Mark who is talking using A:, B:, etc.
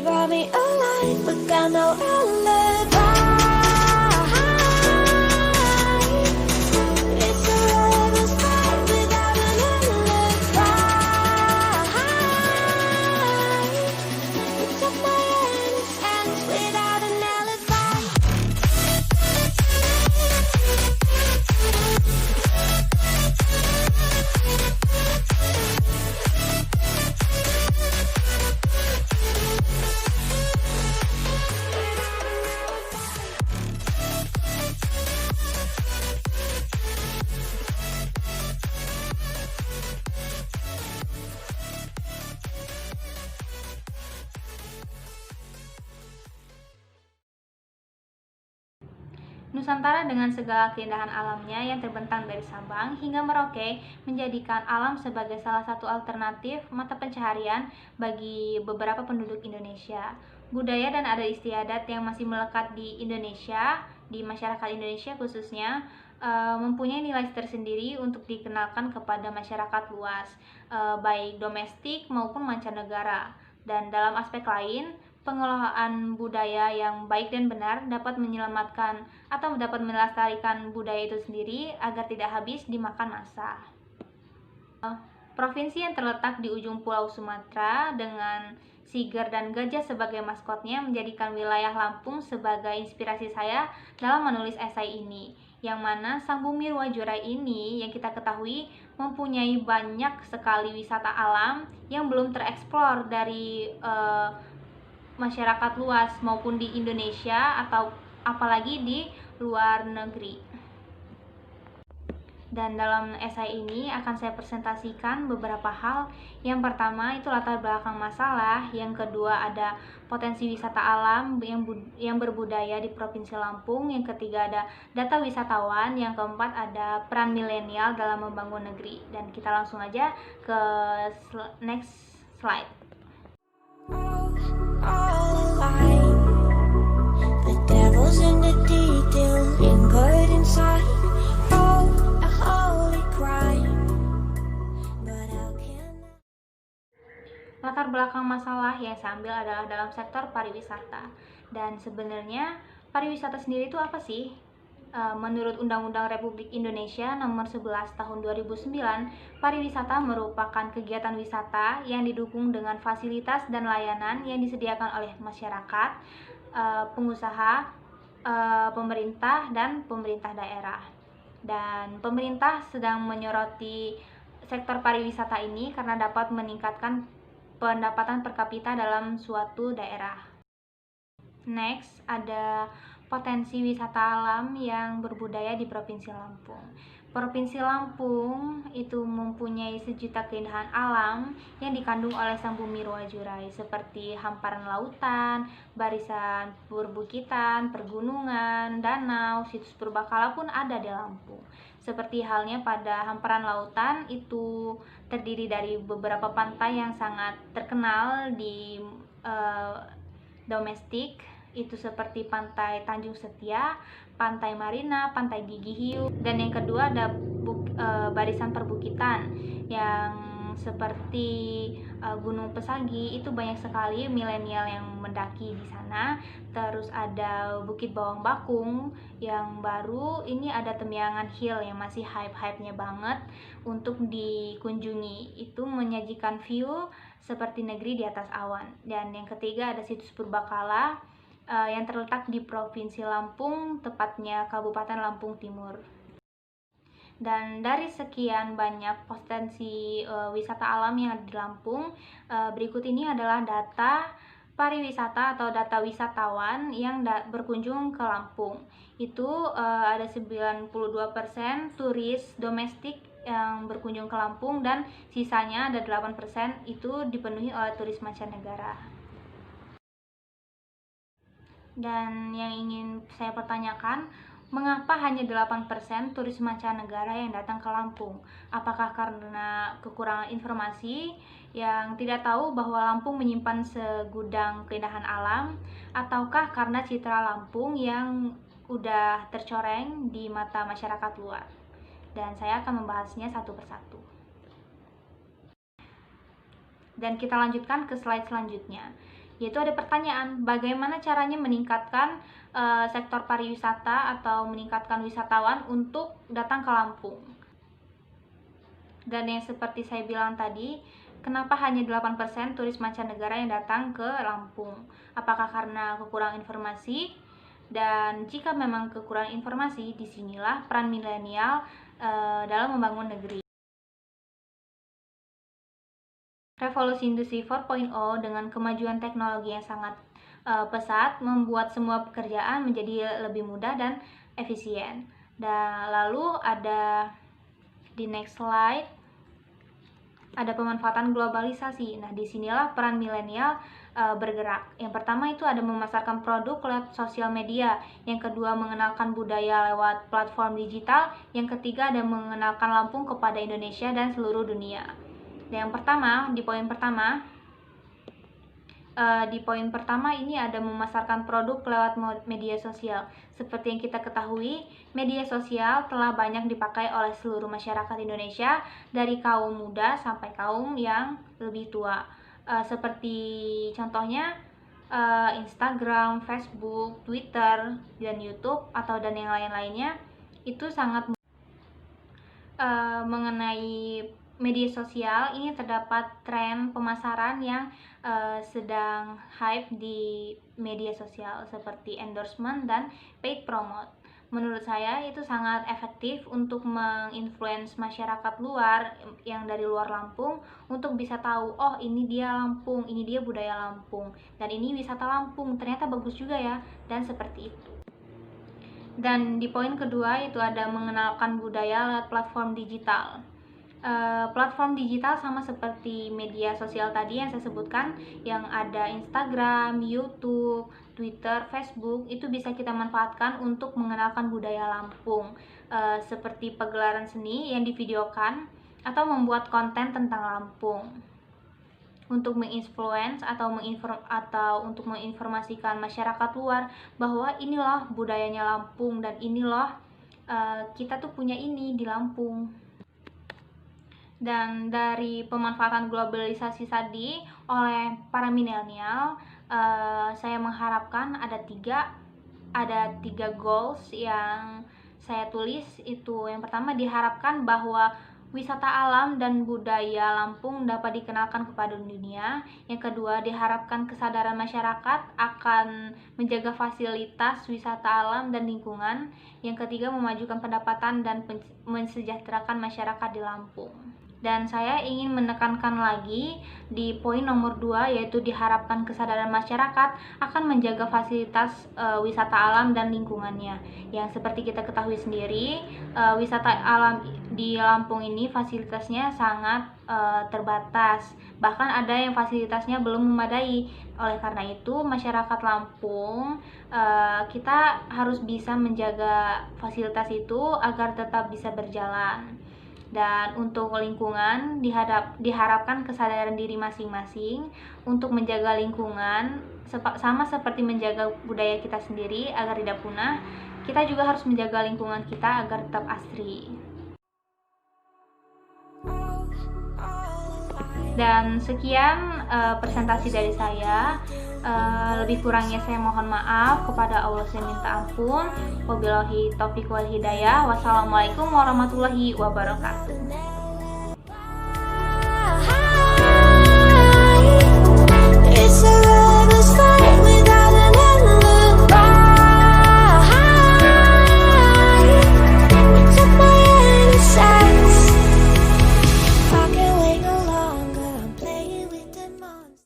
A: brought me alive, but got no alibi. It's a lover's fight without an alibi. You took my hands without an alibi.
B: Nusantara dengan segala keindahan alamnya yang terbentang dari Sabang hingga Merauke menjadikan alam sebagai salah satu alternatif mata pencaharian bagi beberapa penduduk Indonesia. Budaya dan adat istiadat yang masih melekat di Indonesia, di masyarakat Indonesia khususnya, mempunyai nilai tersendiri untuk dikenalkan kepada masyarakat luas, baik domestik maupun mancanegara. Dan dalam aspek lain, pengelolaan budaya yang baik dan benar dapat menyelamatkan atau dapat melestarikan budaya itu sendiri agar tidak habis dimakan massa. Provinsi yang terletak di ujung Pulau Sumatera dengan siger dan gajah sebagai maskotnya menjadikan wilayah Lampung sebagai inspirasi saya dalam menulis esai ini, yang mana Sang Bumi Ruwajurai ini yang kita ketahui mempunyai banyak sekali wisata alam yang belum tereksplor dari masyarakat luas maupun di Indonesia atau apalagi di luar negeri. Dan dalam esai ini akan saya presentasikan beberapa hal. Yang pertama itu latar belakang masalah, yang kedua ada potensi wisata alam yang berbudaya di Provinsi Lampung, yang ketiga ada data wisatawan, yang keempat ada peran milenial dalam membangun negeri. Dan kita langsung aja ke next slide.
A: All alive. The devil's in the detail, and good inside. Oh, a holy crime. But how can
B: Latar belakang masalah yang saya ambil adalah dalam sektor pariwisata. Dan sebenarnya pariwisata sendiri itu apa sih? Menurut Undang-Undang Republik Indonesia Nomor 11 Tahun 2009, pariwisata merupakan kegiatan wisata yang didukung dengan fasilitas dan layanan yang disediakan oleh masyarakat, pengusaha, pemerintah, dan pemerintah daerah. Dan pemerintah sedang menyoroti sektor pariwisata ini karena dapat meningkatkan pendapatan per kapita dalam suatu daerah. Next, ada potensi wisata alam yang berbudaya di Provinsi Lampung. Provinsi Lampung itu mempunyai sejuta keindahan alam yang dikandung oleh Sang Bumi Ruwajurai, seperti hamparan lautan, barisan perbukitan, pergunungan, danau, situs purbakala pun ada di Lampung. Seperti halnya pada hamparan lautan itu terdiri dari beberapa pantai yang sangat terkenal di domestik, itu seperti Pantai Tanjung Setia, Pantai Marina, Pantai Gigi Hiu, dan yang kedua ada barisan perbukitan yang seperti Gunung Pesagi. Itu banyak sekali milenial yang mendaki di sana. Terus ada Bukit Bawang Bakung yang baru, ini ada Temyangan Hill yang masih hype-hypenya banget untuk dikunjungi. Itu menyajikan view seperti negeri di atas awan. Dan yang ketiga ada situs Purbakala yang terletak di Provinsi Lampung, tepatnya Kabupaten Lampung Timur. Dan dari sekian banyak potensi wisata alam yang ada di Lampung, berikut ini adalah data pariwisata atau data wisatawan yang berkunjung ke Lampung. Itu ada 92% turis domestik yang berkunjung ke Lampung, dan sisanya ada 8% itu dipenuhi oleh turis mancanegara. Dan yang ingin saya pertanyakan, mengapa hanya 8% turis mancanegara yang datang ke Lampung? Apakah karena kekurangan informasi, yang tidak tahu bahwa Lampung menyimpan segudang keindahan alam, ataukah karena citra Lampung yang udah tercoreng di mata masyarakat luar? Dan saya akan membahasnya satu persatu. Dan kita lanjutkan ke slide selanjutnya. yaitu ada pertanyaan bagaimana caranya meningkatkan sektor pariwisata atau meningkatkan wisatawan untuk datang ke Lampung. Dan yang seperti saya bilang tadi, kenapa hanya 8% turis mancanegara yang datang ke Lampung? Apakah karena kekurangan informasi? Dan jika memang kekurangan informasi, disinilah peran milenial dalam membangun negeri. Revolusi industri 4.0 dengan kemajuan teknologi yang sangat pesat membuat semua pekerjaan menjadi lebih mudah dan efisien. Dan lalu ada di next slide, ada pemanfaatan globalisasi. Nah, disinilah peran milenial bergerak. Yang pertama itu ada memasarkan produk lewat sosial media. Yang kedua mengenalkan budaya lewat platform digital. Yang ketiga ada mengenalkan Lampung kepada Indonesia dan seluruh dunia. Dan yang pertama, di poin pertama ini ada memasarkan produk lewat media sosial. Seperti yang kita ketahui, media sosial telah banyak dipakai oleh seluruh masyarakat Indonesia, dari kaum muda sampai kaum yang lebih tua. Seperti contohnya Instagram, Facebook, Twitter, dan YouTube dan yang lain-lainnya itu sangat mengenai media sosial ini terdapat tren pemasaran yang sedang hype di media sosial seperti endorsement dan paid promote. Menurut saya itu sangat efektif untuk menginfluence masyarakat luar yang dari luar Lampung untuk bisa tahu, oh ini dia Lampung, ini dia budaya Lampung, dan ini wisata Lampung, ternyata bagus juga ya, dan seperti itu. Dan di poin kedua itu ada mengenalkan budaya lewat platform digital. Platform digital sama seperti media sosial tadi yang saya sebutkan, yang ada Instagram, YouTube, Twitter, Facebook, itu bisa kita manfaatkan untuk mengenalkan budaya Lampung, seperti pagelaran seni yang divideokan atau membuat konten tentang Lampung untuk menginfluence atau untuk menginformasikan masyarakat luar bahwa inilah budayanya Lampung dan inilah kita tuh punya ini di Lampung. Dan dari pemanfaatan globalisasi tadi oleh para milenial, saya mengharapkan ada tiga goals yang saya tulis. Itu yang pertama, diharapkan bahwa wisata alam dan budaya Lampung dapat dikenalkan kepada dunia. Yang kedua, diharapkan kesadaran masyarakat akan menjaga fasilitas wisata alam dan lingkungan. Yang ketiga, memajukan pendapatan dan mensejahterakan masyarakat di Lampung. Dan saya ingin menekankan lagi di poin nomor 2, yaitu diharapkan kesadaran masyarakat akan menjaga fasilitas wisata alam dan lingkungannya. Yang seperti kita ketahui sendiri, wisata alam di Lampung ini fasilitasnya sangat terbatas. Bahkan ada yang fasilitasnya belum memadai. Oleh karena itu, masyarakat Lampung kita harus bisa menjaga fasilitas itu agar tetap bisa berjalan. Dan untuk lingkungan, diharapkan kesadaran diri masing-masing untuk menjaga lingkungan, sama seperti menjaga budaya kita sendiri agar tidak punah. Kita juga harus menjaga lingkungan kita agar tetap asri. Dan sekian presentasi dari saya. Lebih kurangnya saya mohon maaf, kepada Allah saya minta ampun. Wabillahi taufiq wal hidayah. Wassalamualaikum warahmatullahi wabarakatuh.